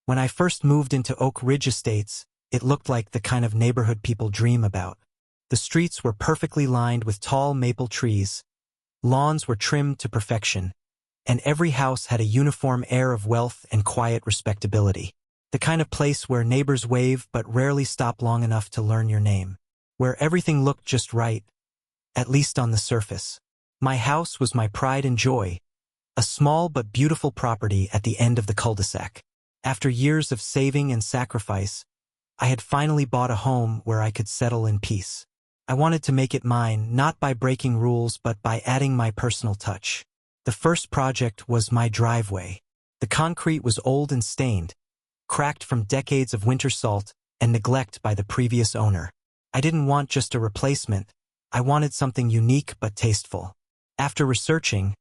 When I first moved into Oak Ridge Estates, it looked like the kind of neighborhood people dream about. The streets were perfectly lined with tall maple trees, lawns were trimmed to perfection, and every house had a uniform air of wealth and quiet respectability. The kind of place where neighbors wave but rarely stop long enough to learn your name. Where everything looked just right, at least on the surface. My house was my pride and joy, a small but beautiful property at the end of the cul-de-sac. After years of saving and sacrifice, I had finally bought a home where I could settle in peace. I wanted to make it mine, not by breaking rules but by adding my personal touch. The first project was my driveway. The concrete was old and stained, cracked from decades of winter salt and neglect by the previous owner. I didn't want just a replacement, I wanted something unique but tasteful. After researching,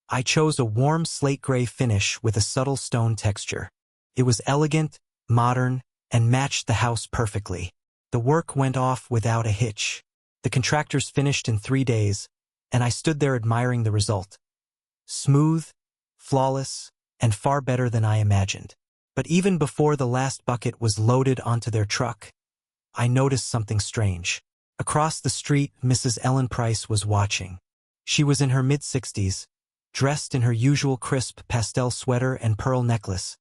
I chose a warm slate gray finish with a subtle stone texture. It was elegant, modern, and matched the house perfectly. The work went off without a hitch. The contractors finished in 3 days, and I stood there admiring the result. Smooth, flawless, and far better than I imagined. But even before the last bucket was loaded onto their truck, I noticed something strange. Across the street, Mrs. Ellen Price was watching. She was in her mid-60s, dressed in her usual crisp pastel sweater and pearl necklace,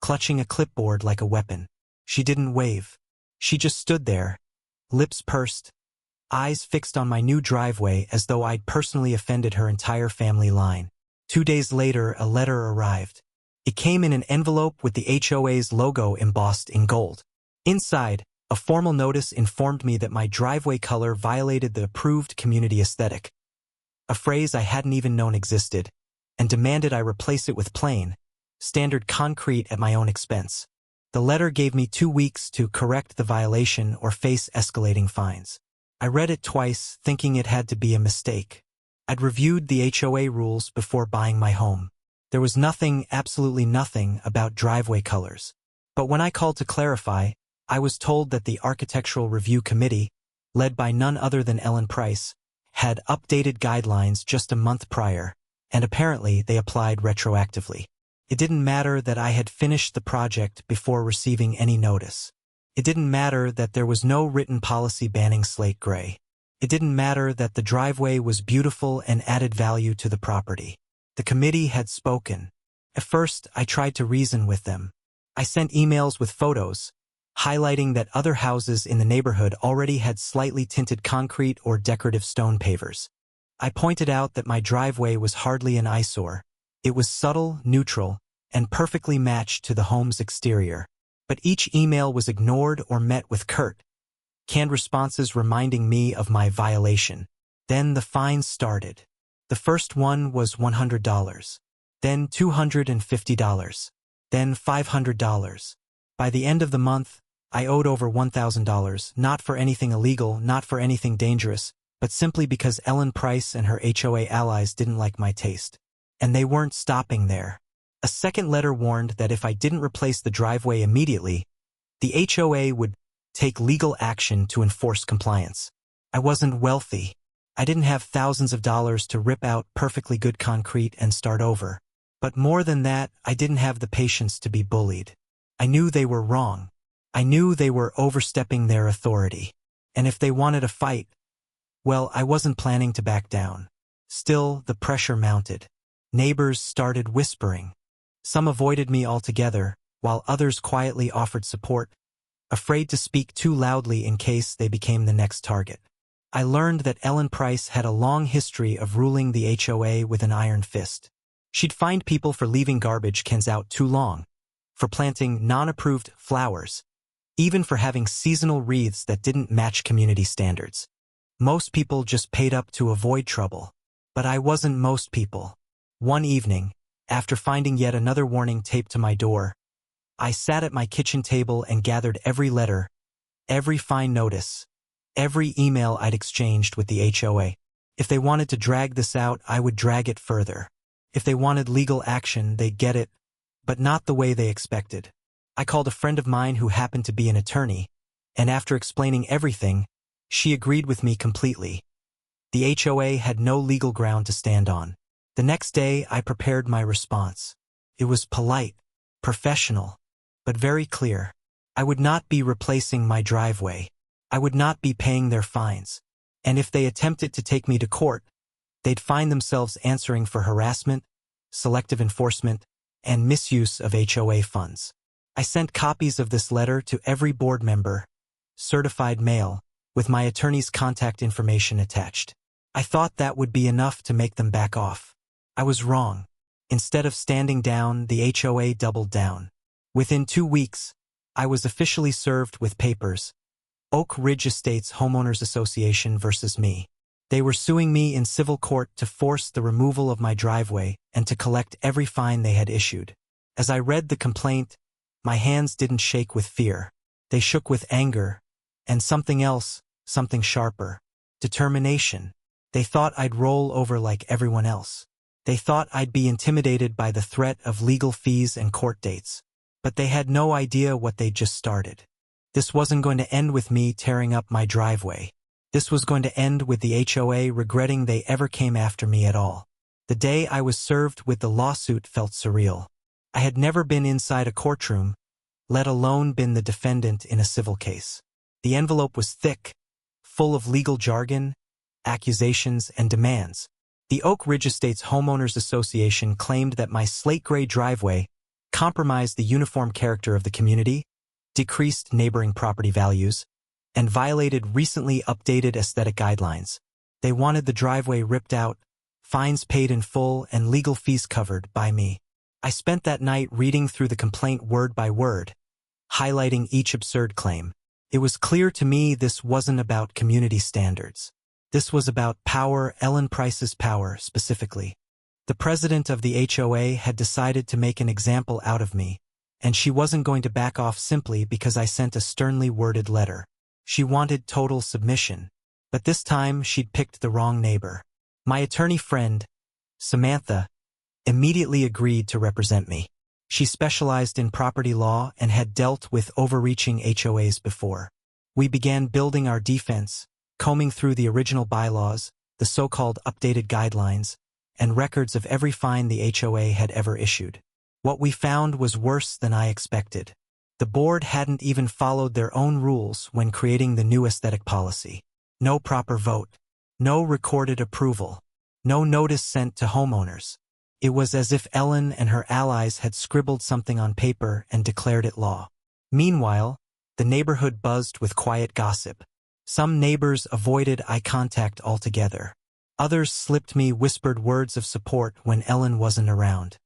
clutching a clipboard like a weapon. She didn't wave. She just stood there, lips pursed, eyes fixed on my new driveway as though I'd personally offended her entire family line. 2 days later, a letter arrived. It came in an envelope with the HOA's logo embossed in gold. Inside, a formal notice informed me that my driveway color violated the approved community aesthetic, a phrase I hadn't even known existed, and demanded I replace it with plain, standard concrete at my own expense. The letter gave me 2 weeks to correct the violation or face escalating fines. I read it twice, thinking it had to be a mistake. I'd reviewed the HOA rules before buying my home. There was nothing, absolutely nothing, about driveway colors. But when I called to clarify, I was told that the Architectural Review Committee, led by none other than Ellen Price, had updated guidelines just a month prior, and apparently they applied retroactively. It didn't matter that I had finished the project before receiving any notice. It didn't matter that there was no written policy banning slate gray. It didn't matter that the driveway was beautiful and added value to the property. The committee had spoken. At first, I tried to reason with them. I sent emails with photos, highlighting that other houses in the neighborhood already had slightly tinted concrete or decorative stone pavers. I pointed out that my driveway was hardly an eyesore. It was subtle, neutral, and perfectly matched to the home's exterior. But each email was ignored or met with curt, canned responses reminding me of my violation. Then the fines started. The first one was $100, then $250, then $500. By the end of the month, I owed over $1,000, not for anything illegal, not for anything dangerous, but simply because Ellen Price and her HOA allies didn't like my taste. And they weren't stopping there. A second letter warned that if I didn't replace the driveway immediately, the HOA would take legal action to enforce compliance. I wasn't wealthy. I didn't have thousands of dollars to rip out perfectly good concrete and start over. But more than that, I didn't have the patience to be bullied. I knew they were wrong. I knew they were overstepping their authority. And if they wanted a fight, well, I wasn't planning to back down. Still, the pressure mounted. Neighbors started whispering. Some avoided me altogether, while others quietly offered support, afraid to speak too loudly in case they became the next target. I learned that Ellen Price had a long history of ruling the HOA with an iron fist. She'd fined people for leaving garbage cans out too long, for planting non-approved flowers, even for having seasonal wreaths that didn't match community standards. Most people just paid up to avoid trouble. But I wasn't most people. One evening, after finding yet another warning taped to my door, I sat at my kitchen table and gathered every letter, every fine notice, every email I'd exchanged with the HOA. If they wanted to drag this out, I would drag it further. If they wanted legal action, they'd get it, but not the way they expected. I called a friend of mine who happened to be an attorney, and after explaining everything, she agreed with me completely. The HOA had no legal ground to stand on. The next day, I prepared my response. It was polite, professional, but very clear. I would not be replacing my driveway. I would not be paying their fines. And if they attempted to take me to court, they'd find themselves answering for harassment, selective enforcement, and misuse of HOA funds. I sent copies of this letter to every board member, certified mail, with my attorney's contact information attached. I thought that would be enough to make them back off. I was wrong. Instead of standing down, the HOA doubled down. Within 2 weeks, I was officially served with papers. Oak Ridge Estates Homeowners Association versus me. They were suing me in civil court to force the removal of my driveway and to collect every fine they had issued. As I read the complaint, my hands didn't shake with fear. They shook with anger, and something else, something sharper. Determination. They thought I'd roll over like everyone else. They thought I'd be intimidated by the threat of legal fees and court dates. But they had no idea what they'd just started. This wasn't going to end with me tearing up my driveway. This was going to end with the HOA regretting they ever came after me at all. The day I was served with the lawsuit felt surreal. I had never been inside a courtroom, let alone been the defendant in a civil case. The envelope was thick, full of legal jargon, accusations, and demands. The Oak Ridge Estates Homeowners Association claimed that my slate-gray driveway compromised the uniform character of the community, decreased neighboring property values, and violated recently updated aesthetic guidelines. They wanted the driveway ripped out, fines paid in full, and legal fees covered by me. I spent that night reading through the complaint word by word, highlighting each absurd claim. It was clear to me this wasn't about community standards. This was about power, Ellen Price's power specifically. The president of the HOA had decided to make an example out of me, and she wasn't going to back off simply because I sent a sternly worded letter. She wanted total submission, but this time she'd picked the wrong neighbor. My attorney friend, Samantha, immediately agreed to represent me. She specialized in property law and had dealt with overreaching HOAs before. We began building our defense, combing through the original bylaws, the so-called updated guidelines, and records of every fine the HOA had ever issued. What we found was worse than I expected. The board hadn't even followed their own rules when creating the new aesthetic policy. No proper vote. No recorded approval. No notice sent to homeowners. It was as if Ellen and her allies had scribbled something on paper and declared it law. Meanwhile, the neighborhood buzzed with quiet gossip. Some neighbors avoided eye contact altogether. Others slipped me whispered words of support when Ellen wasn't around.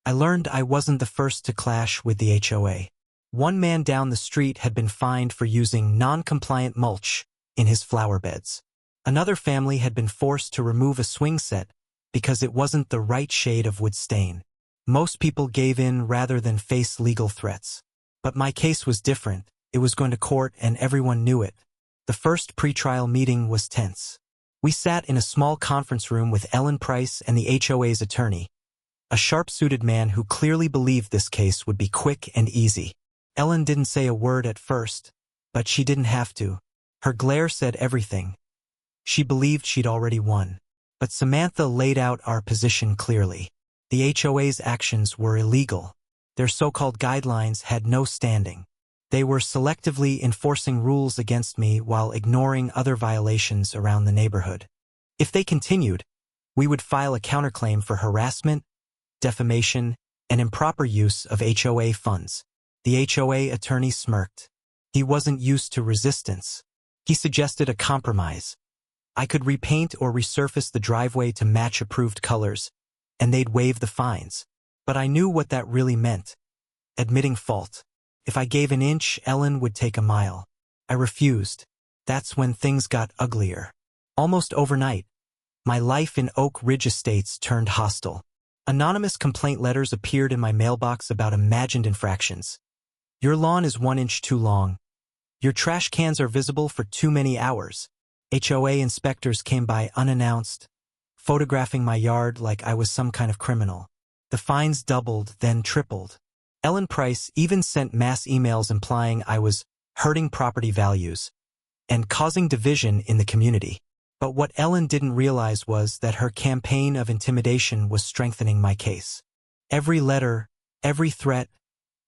I learned I wasn't the first to clash with the HOA. One man down the street had been fined for using non-compliant mulch in his flower beds. Another family had been forced to remove a swing set because it wasn't the right shade of wood stain. Most people gave in rather than face legal threats. But my case was different. It was going to court and everyone knew it. The first pretrial meeting was tense. We sat in a small conference room with Ellen Price and the HOA's attorney, a sharp-suited man who clearly believed this case would be quick and easy. Ellen didn't say a word at first, but she didn't have to. Her glare said everything. She believed she'd already won. But Samantha laid out our position clearly. The HOA's actions were illegal. Their so-called guidelines had no standing. They were selectively enforcing rules against me while ignoring other violations around the neighborhood. If they continued, we would file a counterclaim for harassment, defamation, and improper use of HOA funds. The HOA attorney smirked. He wasn't used to resistance. He suggested a compromise. I could repaint or resurface the driveway to match approved colors, and they'd waive the fines. But I knew what that really meant. Admitting fault. If I gave an inch, Ellen would take a mile. I refused. That's when things got uglier. Almost overnight, my life in Oak Ridge Estates turned hostile. Anonymous complaint letters appeared in my mailbox about imagined infractions. Your lawn is 1 inch too long. Your trash cans are visible for too many hours. HOA inspectors came by unannounced, photographing my yard like I was some kind of criminal. The fines doubled, then tripled. Ellen Price even sent mass emails implying I was hurting property values and causing division in the community. But what Ellen didn't realize was that her campaign of intimidation was strengthening my case. Every letter, every threat,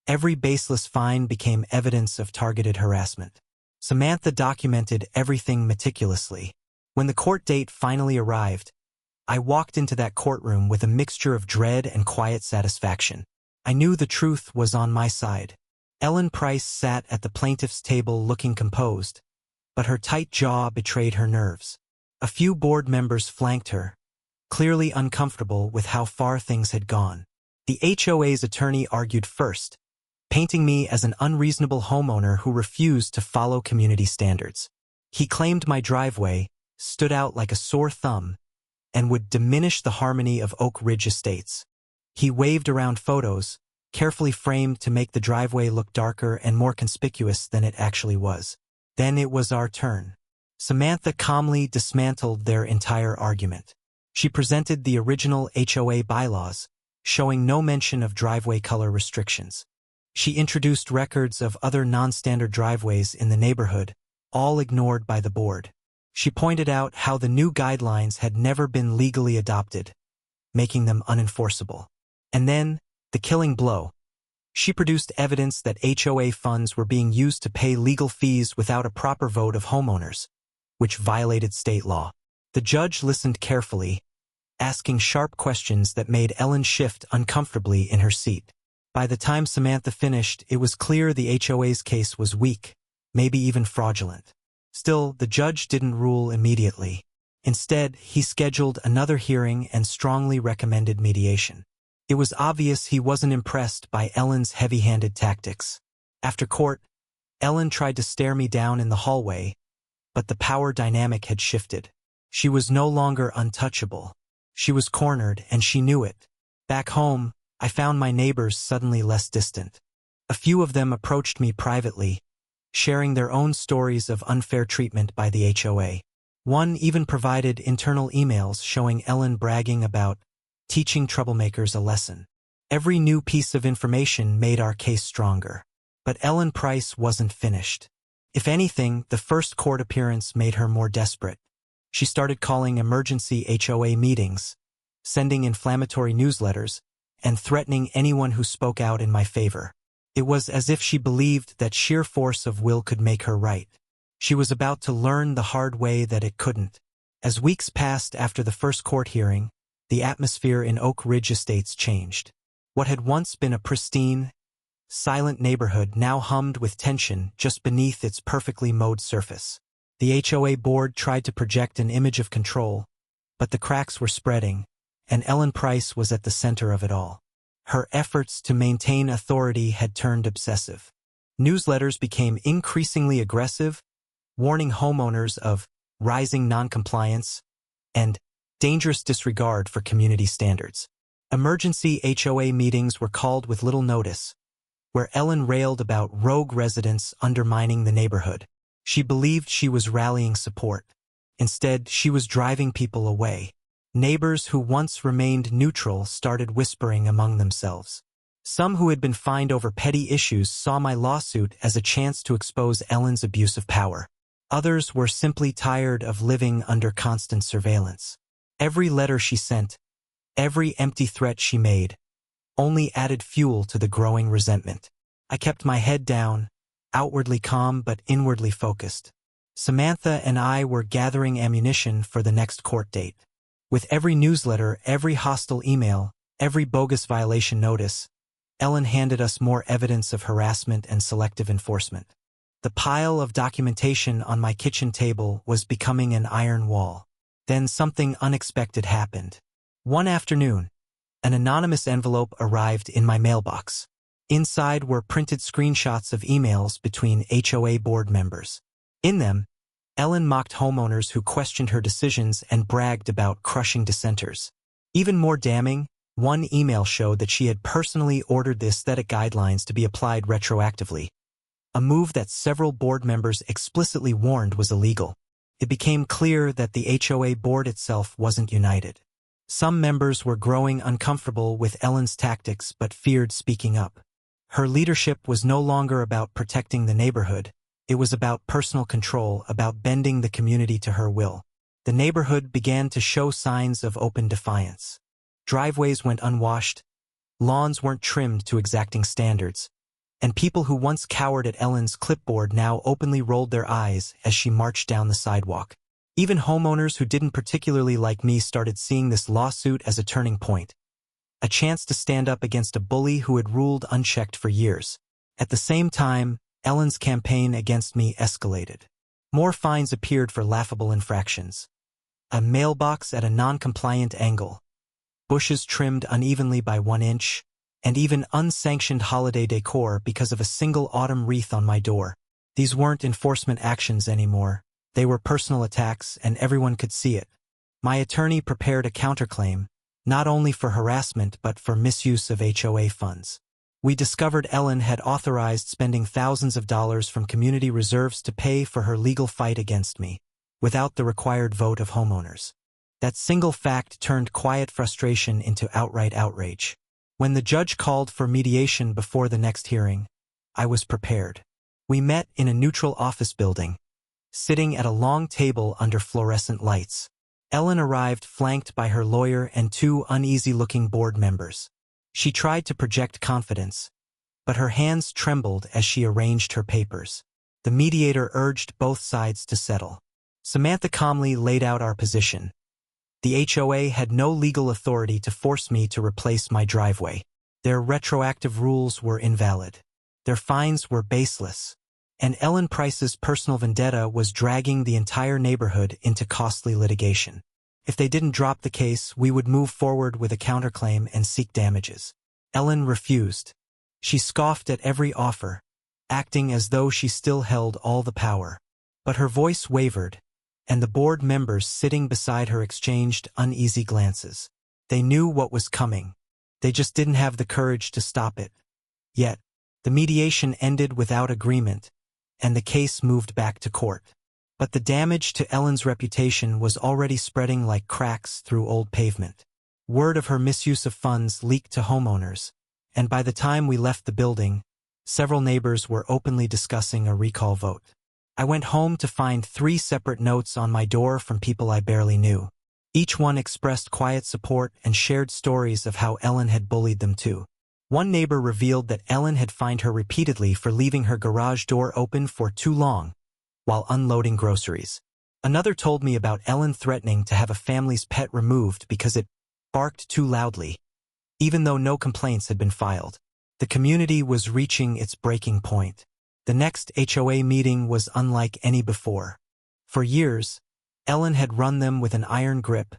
Every baseless fine became evidence of targeted harassment. Samantha documented everything meticulously. When the court date finally arrived, I walked into that courtroom with a mixture of dread and quiet satisfaction. I knew the truth was on my side. Ellen Price sat at the plaintiff's table looking composed, but her tight jaw betrayed her nerves. A few board members flanked her, clearly uncomfortable with how far things had gone. The HOA's attorney argued first, painting me as an unreasonable homeowner who refused to follow community standards. He claimed my driveway stood out like a sore thumb and would diminish the harmony of Oak Ridge Estates. He waved around photos, carefully framed to make the driveway look darker and more conspicuous than it actually was. Then it was our turn. Samantha calmly dismantled their entire argument. She presented the original HOA bylaws, showing no mention of driveway color restrictions. She introduced records of other non-standard driveways in the neighborhood, all ignored by the board. She pointed out how the new guidelines had never been legally adopted, making them unenforceable. And then, the killing blow. She produced evidence that HOA funds were being used to pay legal fees without a proper vote of homeowners, which violated state law. The judge listened carefully, asking sharp questions that made Ellen shift uncomfortably in her seat. By the time Samantha finished, it was clear the HOA's case was weak, maybe even fraudulent. Still, the judge didn't rule immediately. Instead, he scheduled another hearing and strongly recommended mediation. It was obvious he wasn't impressed by Ellen's heavy-handed tactics. After court, Ellen tried to stare me down in the hallway, but the power dynamic had shifted. She was no longer untouchable. She was cornered, and she knew it. Back home, I found my neighbors suddenly less distant. A few of them approached me privately, sharing their own stories of unfair treatment by the HOA. One even provided internal emails showing Ellen bragging about teaching troublemakers a lesson. Every new piece of information made our case stronger. But Ellen Price wasn't finished. If anything, the first court appearance made her more desperate. She started calling emergency HOA meetings, sending inflammatory newsletters, and threatening anyone who spoke out in my favor. It was as if she believed that sheer force of will could make her right. She was about to learn the hard way that it couldn't. As weeks passed after the first court hearing, the atmosphere in Oak Ridge Estates changed. What had once been a pristine, silent neighborhood now hummed with tension just beneath its perfectly mowed surface. The HOA board tried to project an image of control, but the cracks were spreading, and Ellen Price was at the center of it all. Her efforts to maintain authority had turned obsessive. Newsletters became increasingly aggressive, warning homeowners of rising noncompliance and dangerous disregard for community standards. Emergency HOA meetings were called with little notice, where Ellen railed about rogue residents undermining the neighborhood. She believed she was rallying support. Instead, she was driving people away. Neighbors who once remained neutral started whispering among themselves. Some who had been fined over petty issues saw my lawsuit as a chance to expose Ellen's abuse of power. Others were simply tired of living under constant surveillance. Every letter she sent, every empty threat she made, only added fuel to the growing resentment. I kept my head down, outwardly calm but inwardly focused. Samantha and I were gathering ammunition for the next court date. With every newsletter, every hostile email, every bogus violation notice, Ellen handed us more evidence of harassment and selective enforcement. The pile of documentation on my kitchen table was becoming an iron wall. Then something unexpected happened. One afternoon, an anonymous envelope arrived in my mailbox. Inside were printed screenshots of emails between HOA board members. In them, Ellen mocked homeowners who questioned her decisions and bragged about crushing dissenters. Even more damning, one email showed that she had personally ordered the aesthetic guidelines to be applied retroactively, a move that several board members explicitly warned was illegal. It became clear that the HOA board itself wasn't united. Some members were growing uncomfortable with Ellen's tactics but feared speaking up. Her leadership was no longer about protecting the neighborhood. It was about personal control, about bending the community to her will. The neighborhood began to show signs of open defiance. Driveways went unwashed, lawns weren't trimmed to exacting standards, and people who once cowered at Ellen's clipboard now openly rolled their eyes as she marched down the sidewalk. Even homeowners who didn't particularly like me started seeing this lawsuit as a turning point, a chance to stand up against a bully who had ruled unchecked for years. At the same time, Ellen's campaign against me escalated. More fines appeared for laughable infractions. A mailbox at a non-compliant angle, bushes trimmed unevenly by 1 inch, and even unsanctioned holiday decor because of a single autumn wreath on my door. These weren't enforcement actions anymore. They were personal attacks, and everyone could see it. My attorney prepared a counterclaim, not only for harassment but for misuse of HOA funds. We discovered Ellen had authorized spending thousands of dollars from community reserves to pay for her legal fight against me, without the required vote of homeowners. That single fact turned quiet frustration into outright outrage. When the judge called for mediation before the next hearing, I was prepared. We met in a neutral office building, sitting at a long table under fluorescent lights. Ellen arrived flanked by her lawyer and 2 uneasy-looking board members. She tried to project confidence, but her hands trembled as she arranged her papers. The mediator urged both sides to settle. Samantha calmly laid out our position. The HOA had no legal authority to force me to replace my driveway. Their retroactive rules were invalid. Their fines were baseless. And Ellen Price's personal vendetta was dragging the entire neighborhood into costly litigation. If they didn't drop the case, we would move forward with a counterclaim and seek damages. Ellen refused. She scoffed at every offer, acting as though she still held all the power. But her voice wavered, and the board members sitting beside her exchanged uneasy glances. They knew what was coming. They just didn't have the courage to stop it. Yet, the mediation ended without agreement, and the case moved back to court. But the damage to Ellen's reputation was already spreading like cracks through old pavement. Word of her misuse of funds leaked to homeowners, and by the time we left the building, several neighbors were openly discussing a recall vote. I went home to find 3 separate notes on my door from people I barely knew. Each one expressed quiet support and shared stories of how Ellen had bullied them too. One neighbor revealed that Ellen had fined her repeatedly for leaving her garage door open for too long while unloading groceries. Another told me about Ellen threatening to have a family's pet removed because it barked too loudly, even though no complaints had been filed. The community was reaching its breaking point. The next HOA meeting was unlike any before. For years, Ellen had run them with an iron grip,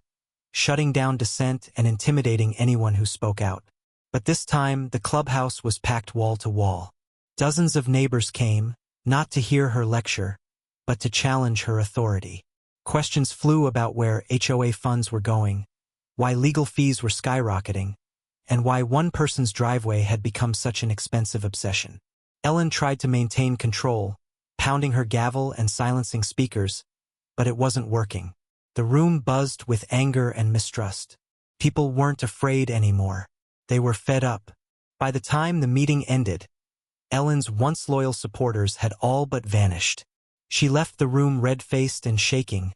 shutting down dissent and intimidating anyone who spoke out. But this time, the clubhouse was packed wall to wall. Dozens of neighbors came, not to hear her lecture, but to challenge her authority. Questions flew about where HOA funds were going, why legal fees were skyrocketing, and why one person's driveway had become such an expensive obsession. Ellen tried to maintain control, pounding her gavel and silencing speakers, but it wasn't working. The room buzzed with anger and mistrust. People weren't afraid anymore. They were fed up. By the time the meeting ended, Ellen's once loyal supporters had all but vanished. She left the room red-faced and shaking,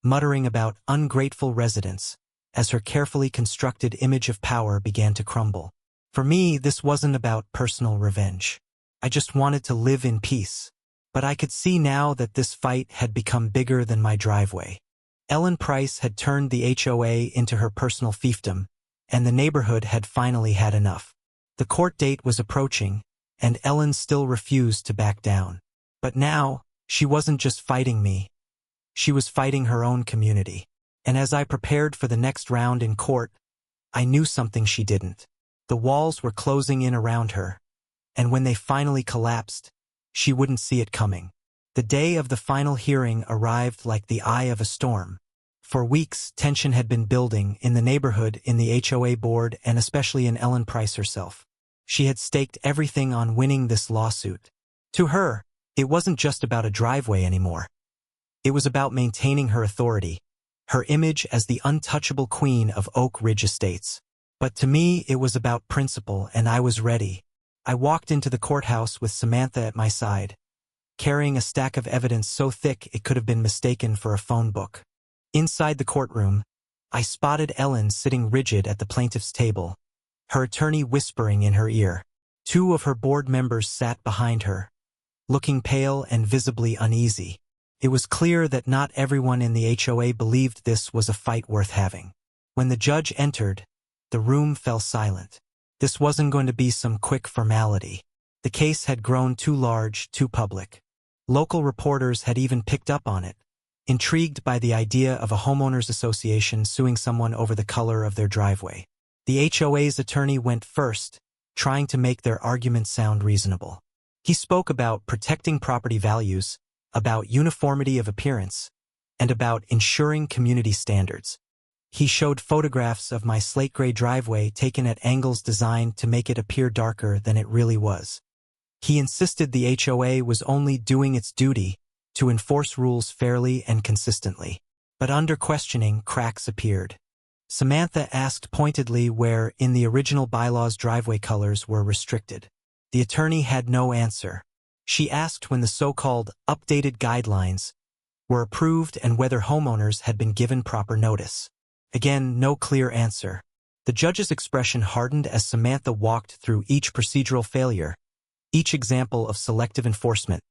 muttering about ungrateful residents, as her carefully constructed image of power began to crumble. For me, this wasn't about personal revenge. I just wanted to live in peace. But I could see now that this fight had become bigger than my driveway. Ellen Price had turned the HOA into her personal fiefdom, and the neighborhood had finally had enough. The court date was approaching, and Ellen still refused to back down. But now, she wasn't just fighting me. She was fighting her own community. And as I prepared for the next round in court, I knew something she didn't. The walls were closing in around her, and when they finally collapsed, she wouldn't see it coming. The day of the final hearing arrived like the eye of a storm. For weeks, tension had been building in the neighborhood, in the HOA board, and especially in Ellen Price herself. She had staked everything on winning this lawsuit. To her, it wasn't just about a driveway anymore. It was about maintaining her authority, her image as the untouchable queen of Oak Ridge Estates. But to me, it was about principle, and I was ready. I walked into the courthouse with Samantha at my side, carrying a stack of evidence so thick it could have been mistaken for a phone book. Inside the courtroom, I spotted Ellen sitting rigid at the plaintiff's table, her attorney whispering in her ear. Two of her board members sat behind her, looking pale and visibly uneasy. It was clear that not everyone in the HOA believed this was a fight worth having. When the judge entered, the room fell silent. This wasn't going to be some quick formality. The case had grown too large, too public. Local reporters had even picked up on it, intrigued by the idea of a homeowners association suing someone over the color of their driveway. The HOA's attorney went first, trying to make their argument sound reasonable. He spoke about protecting property values, about uniformity of appearance, and about ensuring community standards. He showed photographs of my slate-gray driveway taken at angles designed to make it appear darker than it really was. He insisted the HOA was only doing its duty to enforce rules fairly and consistently. But under questioning, cracks appeared. Samantha asked pointedly where, in the original bylaws, driveway colors were restricted. The attorney had no answer. She asked when the so-called updated guidelines were approved and whether homeowners had been given proper notice. Again, no clear answer. The judge's expression hardened as Samantha walked through each procedural failure, each example of selective enforcement,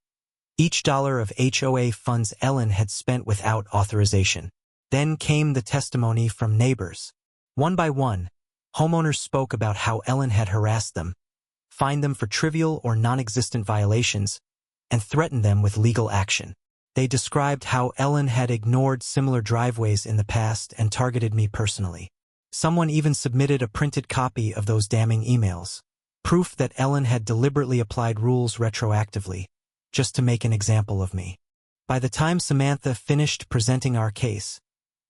each dollar of HOA funds Ellen had spent without authorization. Then came the testimony from neighbors. One by one, homeowners spoke about how Ellen had harassed them, fined them for trivial or non-existent violations, and threatened them with legal action. They described how Ellen had ignored similar driveways in the past and targeted me personally. Someone even submitted a printed copy of those damning emails, proof that Ellen had deliberately applied rules retroactively, just to make an example of me. By the time Samantha finished presenting our case,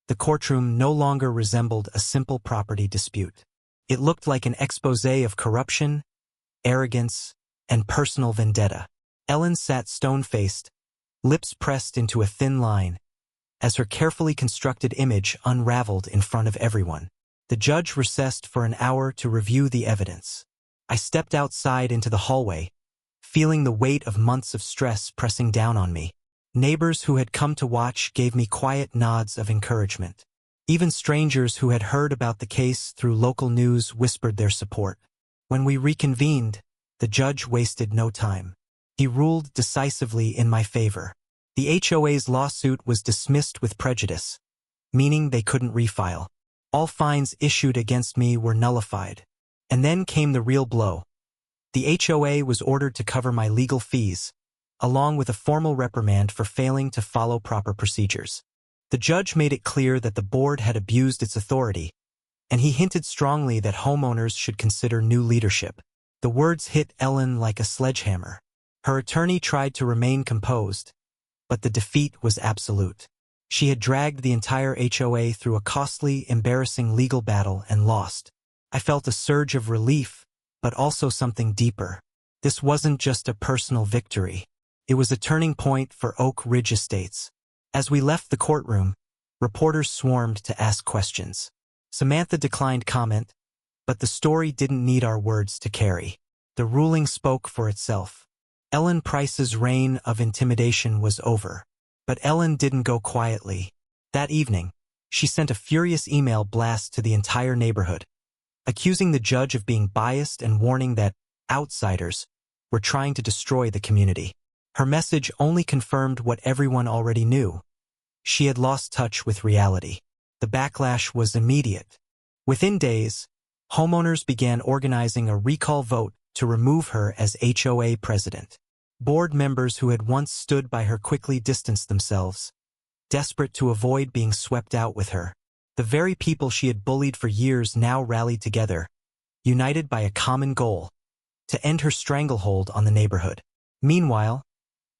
the courtroom no longer resembled a simple property dispute. It looked like an exposé of corruption, arrogance, and personal vendetta. Ellen sat stone-faced, lips pressed into a thin line, as her carefully constructed image unraveled in front of everyone. The judge recessed for an hour to review the evidence. I stepped outside into the hallway, feeling the weight of months of stress pressing down on me. Neighbors who had come to watch gave me quiet nods of encouragement. Even strangers who had heard about the case through local news whispered their support. When we reconvened, the judge wasted no time. He ruled decisively in my favor. The HOA's lawsuit was dismissed with prejudice, meaning they couldn't refile. All fines issued against me were nullified. And then came the real blow. The HOA was ordered to cover my legal fees, along with a formal reprimand for failing to follow proper procedures. The judge made it clear that the board had abused its authority, and he hinted strongly that homeowners should consider new leadership. The words hit Ellen like a sledgehammer. Her attorney tried to remain composed, but the defeat was absolute. She had dragged the entire HOA through a costly, embarrassing legal battle and lost. I felt a surge of relief, but also something deeper. This wasn't just a personal victory. It was a turning point for Oak Ridge Estates. As we left the courtroom, reporters swarmed to ask questions. Samantha declined comment, but the story didn't need our words to carry. The ruling spoke for itself. Ellen Price's reign of intimidation was over. But Ellen didn't go quietly. That evening, she sent a furious email blast to the entire neighborhood, accusing the judge of being biased and warning that outsiders were trying to destroy the community. Her message only confirmed what everyone already knew. She had lost touch with reality. The backlash was immediate. Within days, homeowners began organizing a recall vote to remove her as HOA president. Board members who had once stood by her quickly distanced themselves, desperate to avoid being swept out with her. The very people she had bullied for years now rallied together, united by a common goal: to end her stranglehold on the neighborhood. Meanwhile,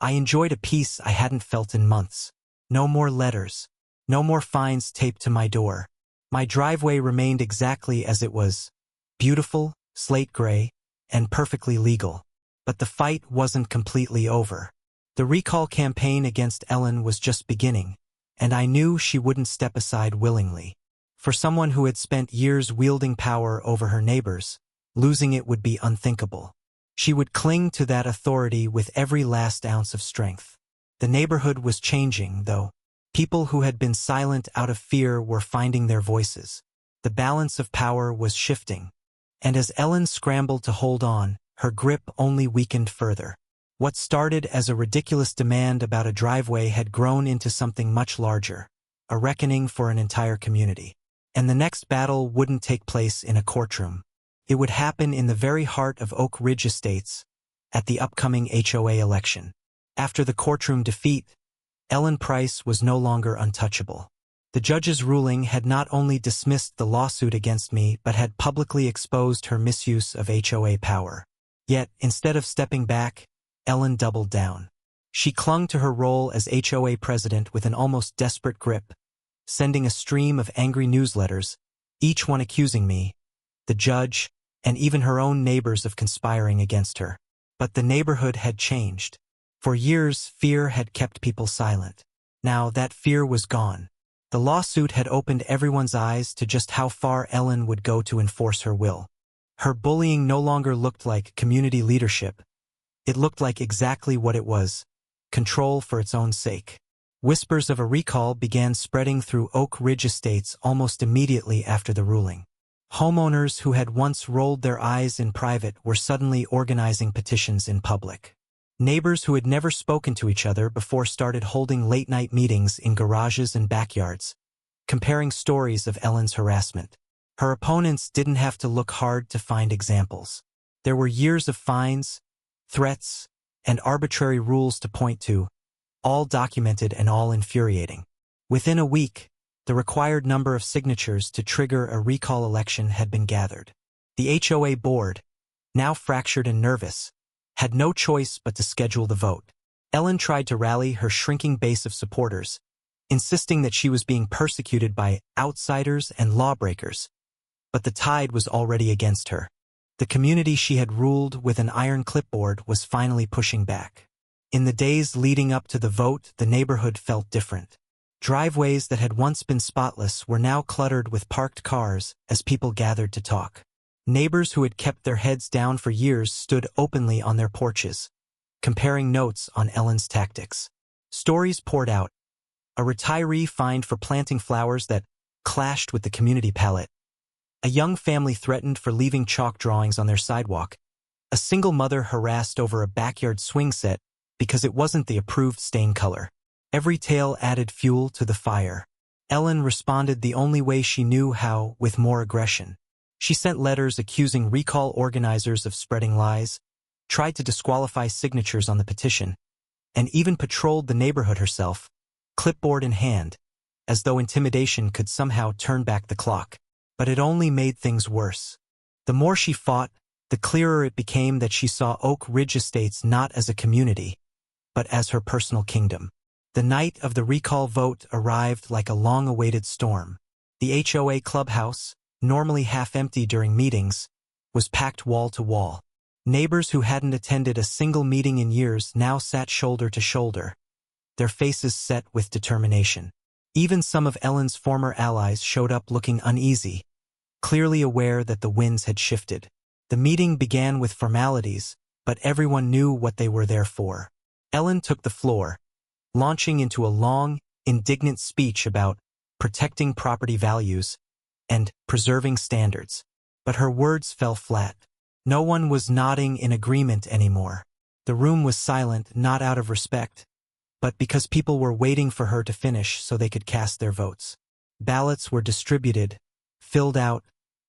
I enjoyed a peace I hadn't felt in months. No more letters. No more fines taped to my door. My driveway remained exactly as it was, beautiful, slate gray, and perfectly legal. But the fight wasn't completely over. The recall campaign against Ellen was just beginning, and I knew she wouldn't step aside willingly. For someone who had spent years wielding power over her neighbors, losing it would be unthinkable. She would cling to that authority with every last ounce of strength. The neighborhood was changing, though. People who had been silent out of fear were finding their voices. The balance of power was shifting. And as Ellen scrambled to hold on, her grip only weakened further. What started as a ridiculous demand about a driveway had grown into something much larger, a reckoning for an entire community. And the next battle wouldn't take place in a courtroom. It would happen in the very heart of Oak Ridge Estates, at the upcoming HOA election. After the courtroom defeat, Ellen Price was no longer untouchable. The judge's ruling had not only dismissed the lawsuit against me but had publicly exposed her misuse of HOA power. Yet, instead of stepping back, Ellen doubled down. She clung to her role as HOA president with an almost desperate grip, sending a stream of angry newsletters, each one accusing me, the judge, and even her own neighbors of conspiring against her. But the neighborhood had changed. For years, fear had kept people silent. Now that fear was gone. The lawsuit had opened everyone's eyes to just how far Ellen would go to enforce her will. Her bullying no longer looked like community leadership. It looked like exactly what it was: control for its own sake. Whispers of a recall began spreading through Oak Ridge Estates almost immediately after the ruling. Homeowners who had once rolled their eyes in private were suddenly organizing petitions in public. Neighbors who had never spoken to each other before started holding late-night meetings in garages and backyards, comparing stories of Ellen's harassment. Her opponents didn't have to look hard to find examples. There were years of fines, threats, and arbitrary rules to point to, all documented and all infuriating. Within a week, the required number of signatures to trigger a recall election had been gathered. The HOA board, now fractured and nervous, had no choice but to schedule the vote. Ellen tried to rally her shrinking base of supporters, insisting that she was being persecuted by outsiders and lawbreakers. But the tide was already against her. The community she had ruled with an iron clipboard was finally pushing back. In the days leading up to the vote, the neighborhood felt different. Driveways that had once been spotless were now cluttered with parked cars as people gathered to talk. Neighbors who had kept their heads down for years stood openly on their porches, comparing notes on Ellen's tactics. Stories poured out. A retiree fined for planting flowers that clashed with the community palette. A young family threatened for leaving chalk drawings on their sidewalk. A single mother harassed over a backyard swing set because it wasn't the approved stain color. Every tale added fuel to the fire. Ellen responded the only way she knew how, with more aggression. She sent letters accusing recall organizers of spreading lies, tried to disqualify signatures on the petition, and even patrolled the neighborhood herself, clipboard in hand, as though intimidation could somehow turn back the clock. But it only made things worse. The more she fought, the clearer it became that she saw Oak Ridge Estates not as a community, but as her personal kingdom. The night of the recall vote arrived like a long-awaited storm. The HOA clubhouse, normally half-empty during meetings, was packed wall to wall. Neighbors who hadn't attended a single meeting in years now sat shoulder to shoulder, their faces set with determination. Even some of Ellen's former allies showed up looking uneasy, clearly aware that the winds had shifted. The meeting began with formalities, but everyone knew what they were there for. Ellen took the floor, launching into a long, indignant speech about protecting property values and preserving standards. But her words fell flat. No one was nodding in agreement anymore. The room was silent, not out of respect, but because people were waiting for her to finish so they could cast their votes. Ballots were distributed, filled out,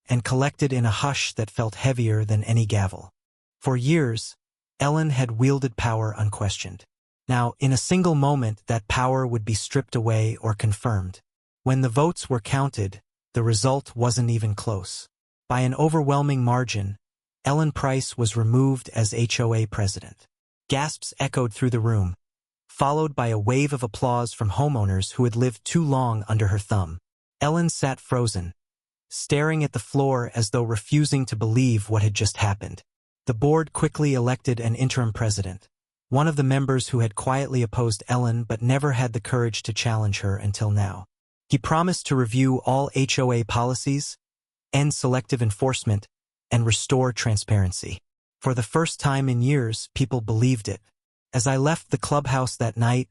and collected in a hush that felt heavier than any gavel. For years, Ellen had wielded power unquestioned. Now, in a single moment, that power would be stripped away or confirmed. When the votes were counted, the result wasn't even close. By an overwhelming margin, Ellen Price was removed as HOA president. Gasps echoed through the room, followed by a wave of applause from homeowners who had lived too long under her thumb. Ellen sat frozen, staring at the floor as though refusing to believe what had just happened. The board quickly elected an interim president, one of the members who had quietly opposed Ellen but never had the courage to challenge her until now. He promised to review all HOA policies, end selective enforcement, and restore transparency. For the first time in years, people believed it. As I left the clubhouse that night,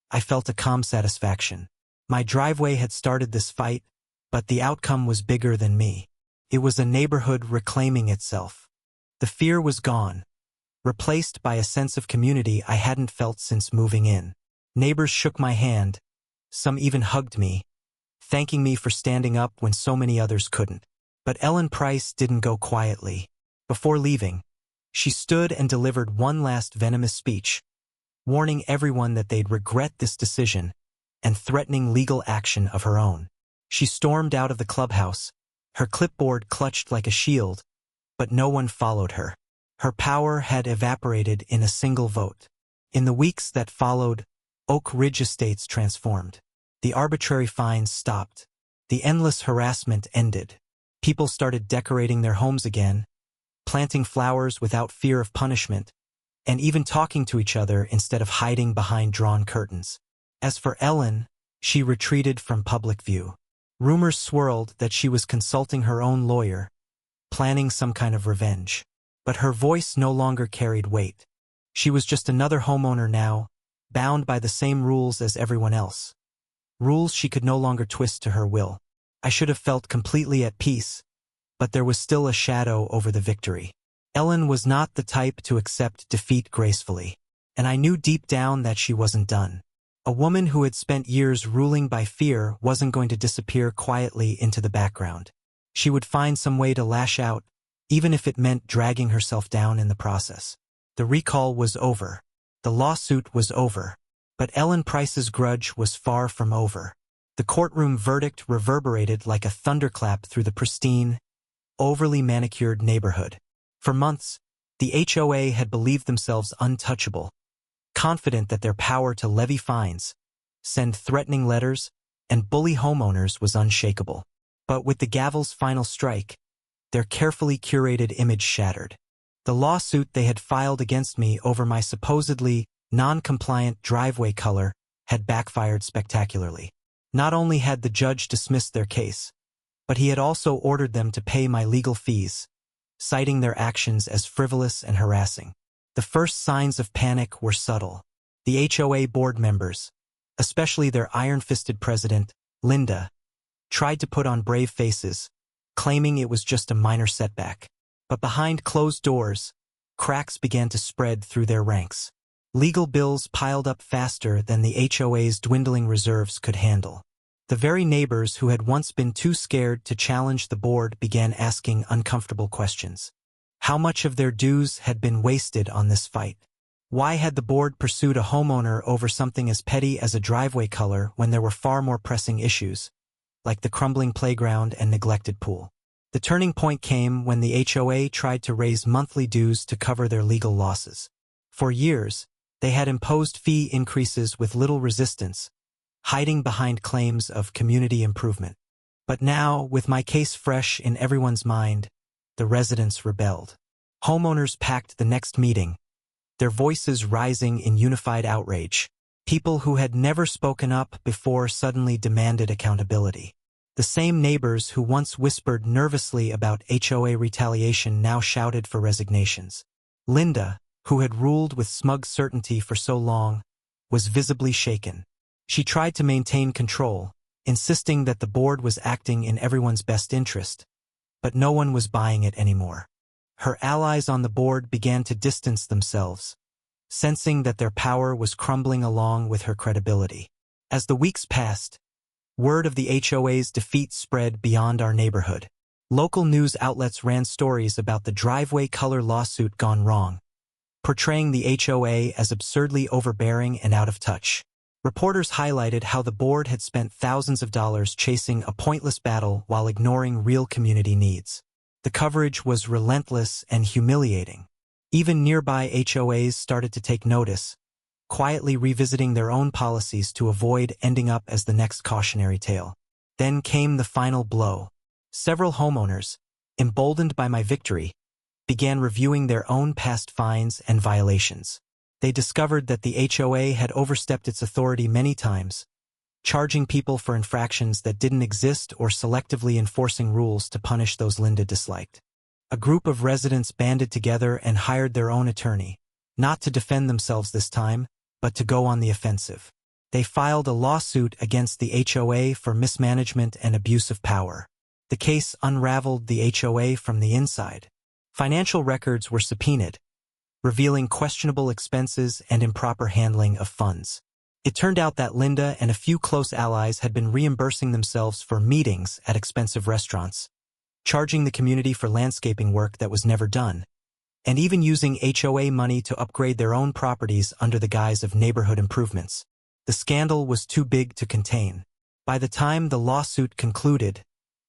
I felt a calm satisfaction. My driveway had started this fight, but the outcome was bigger than me. It was a neighborhood reclaiming itself. The fear was gone, replaced by a sense of community I hadn't felt since moving in. Neighbors shook my hand, some even hugged me, thanking me for standing up when so many others couldn't. But Ellen Price didn't go quietly. Before leaving, she stood and delivered one last venomous speech, warning everyone that they'd regret this decision and threatening legal action of her own. She stormed out of the clubhouse, her clipboard clutched like a shield, but no one followed her. Her power had evaporated in a single vote. In the weeks that followed, Oak Ridge Estates transformed. The arbitrary fines stopped. The endless harassment ended. People started decorating their homes again, planting flowers without fear of punishment, and even talking to each other instead of hiding behind drawn curtains. As for Ellen, she retreated from public view. Rumors swirled that she was consulting her own lawyer, planning some kind of revenge. But her voice no longer carried weight. She was just another homeowner now, bound by the same rules as everyone else. Rules she could no longer twist to her will. I should have felt completely at peace, but there was still a shadow over the victory. Ellen was not the type to accept defeat gracefully, and I knew deep down that she wasn't done. A woman who had spent years ruling by fear wasn't going to disappear quietly into the background. She would find some way to lash out, even if it meant dragging herself down in the process. The recall was over. The lawsuit was over. But Ellen Price's grudge was far from over. The courtroom verdict reverberated like a thunderclap through the pristine, overly manicured neighborhood. For months, the HOA had believed themselves untouchable, confident that their power to levy fines, send threatening letters, and bully homeowners was unshakable. But with the gavel's final strike, their carefully curated image shattered. The lawsuit they had filed against me over my supposedly non-compliant driveway color had backfired spectacularly. Not only had the judge dismissed their case, but he had also ordered them to pay my legal fees, citing their actions as frivolous and harassing. The first signs of panic were subtle. The HOA board members, especially their iron-fisted president, Linda, tried to put on brave faces, claiming it was just a minor setback. But behind closed doors, cracks began to spread through their ranks. Legal bills piled up faster than the HOA's dwindling reserves could handle. The very neighbors who had once been too scared to challenge the board began asking uncomfortable questions. How much of their dues had been wasted on this fight? Why had the board pursued a homeowner over something as petty as a driveway color when there were far more pressing issues, like the crumbling playground and neglected pool? The turning point came when the HOA tried to raise monthly dues to cover their legal losses. For years, they had imposed fee increases with little resistance, hiding behind claims of community improvement. But now, with my case fresh in everyone's mind, the residents rebelled. Homeowners packed the next meeting, their voices rising in unified outrage. People who had never spoken up before suddenly demanded accountability. The same neighbors who once whispered nervously about HOA retaliation now shouted for resignations. Linda, who had ruled with smug certainty for so long, was visibly shaken. She tried to maintain control, insisting that the board was acting in everyone's best interest, but no one was buying it anymore. Her allies on the board began to distance themselves, sensing that their power was crumbling along with her credibility. As the weeks passed, word of the HOA's defeat spread beyond our neighborhood. Local news outlets ran stories about the driveway color lawsuit gone wrong, portraying the HOA as absurdly overbearing and out of touch. Reporters highlighted how the board had spent thousands of dollars chasing a pointless battle while ignoring real community needs. The coverage was relentless and humiliating. Even nearby HOAs started to take notice, quietly revisiting their own policies to avoid ending up as the next cautionary tale. Then came the final blow. Several homeowners, emboldened by my victory, began reviewing their own past fines and violations. They discovered that the HOA had overstepped its authority many times, charging people for infractions that didn't exist or selectively enforcing rules to punish those Linda disliked. A group of residents banded together and hired their own attorney, not to defend themselves this time, but to go on the offensive. They filed a lawsuit against the HOA for mismanagement and abuse of power. The case unraveled the HOA from the inside, Financial records were subpoenaed, revealing questionable expenses and improper handling of funds. It turned out that Linda and a few close allies had been reimbursing themselves for meetings at expensive restaurants, charging the community for landscaping work that was never done, and even using HOA money to upgrade their own properties under the guise of neighborhood improvements. The scandal was too big to contain. By the time the lawsuit concluded,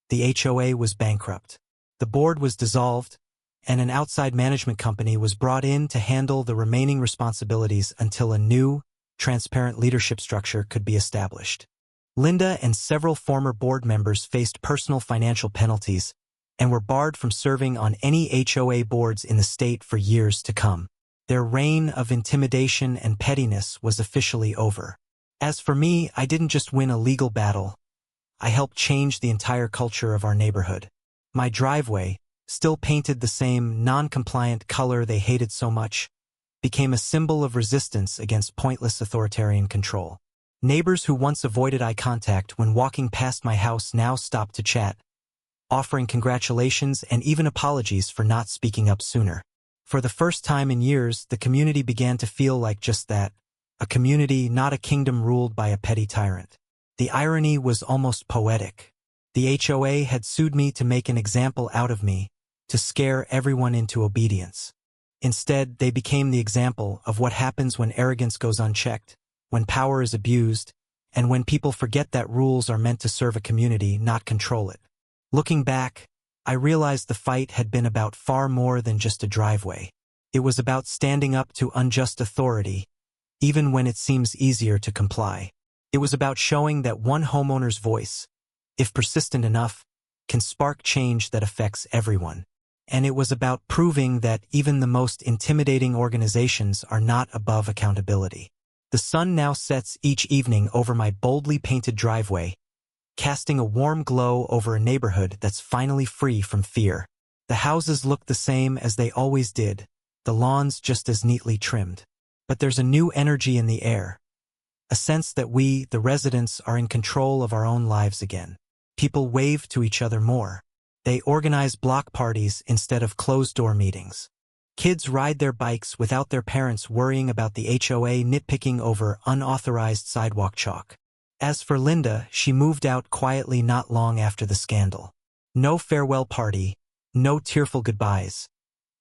the HOA was bankrupt. The board was dissolved, and an outside management company was brought in to handle the remaining responsibilities until a new, transparent leadership structure could be established. Linda and several former board members faced personal financial penalties and were barred from serving on any HOA boards in the state for years to come. Their reign of intimidation and pettiness was officially over. As for me, I didn't just win a legal battle. I helped change the entire culture of our neighborhood. My driveway, still painted the same non-compliant color they hated so much, became a symbol of resistance against pointless authoritarian control. Neighbors who once avoided eye contact when walking past my house now stopped to chat, offering congratulations and even apologies for not speaking up sooner. For the first time in years, the community began to feel like just that, a community, not a kingdom ruled by a petty tyrant. The irony was almost poetic. The HOA had sued me to make an example out of me, to scare everyone into obedience. Instead, they became the example of what happens when arrogance goes unchecked, when power is abused, and when people forget that rules are meant to serve a community, not control it. Looking back, I realized the fight had been about far more than just a driveway. It was about standing up to unjust authority, even when it seems easier to comply. It was about showing that one homeowner's voice, if persistent enough, can spark change that affects everyone. And it was about proving that even the most intimidating organizations are not above accountability. The sun now sets each evening over my boldly painted driveway, casting a warm glow over a neighborhood that's finally free from fear. The houses look the same as they always did, the lawns just as neatly trimmed. But there's a new energy in the air, a sense that we, the residents, are in control of our own lives again. People wave to each other more. They organize block parties instead of closed-door meetings. Kids ride their bikes without their parents worrying about the HOA nitpicking over unauthorized sidewalk chalk. As for Linda, she moved out quietly not long after the scandal. No farewell party, no tearful goodbyes.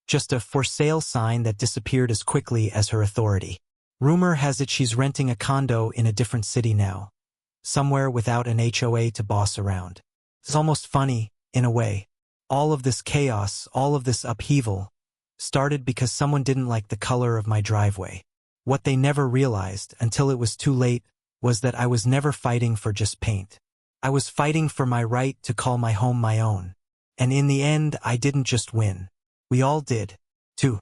Just a for sale sign that disappeared as quickly as her authority. Rumor has it she's renting a condo in a different city now, somewhere without an HOA to boss around. It's almost funny, in a way. All of this chaos, all of this upheaval, started because someone didn't like the color of my driveway. What they never realized, until it was too late, was that I was never fighting for just paint. I was fighting for my right to call my home my own. And in the end, I didn't just win. We all did, too.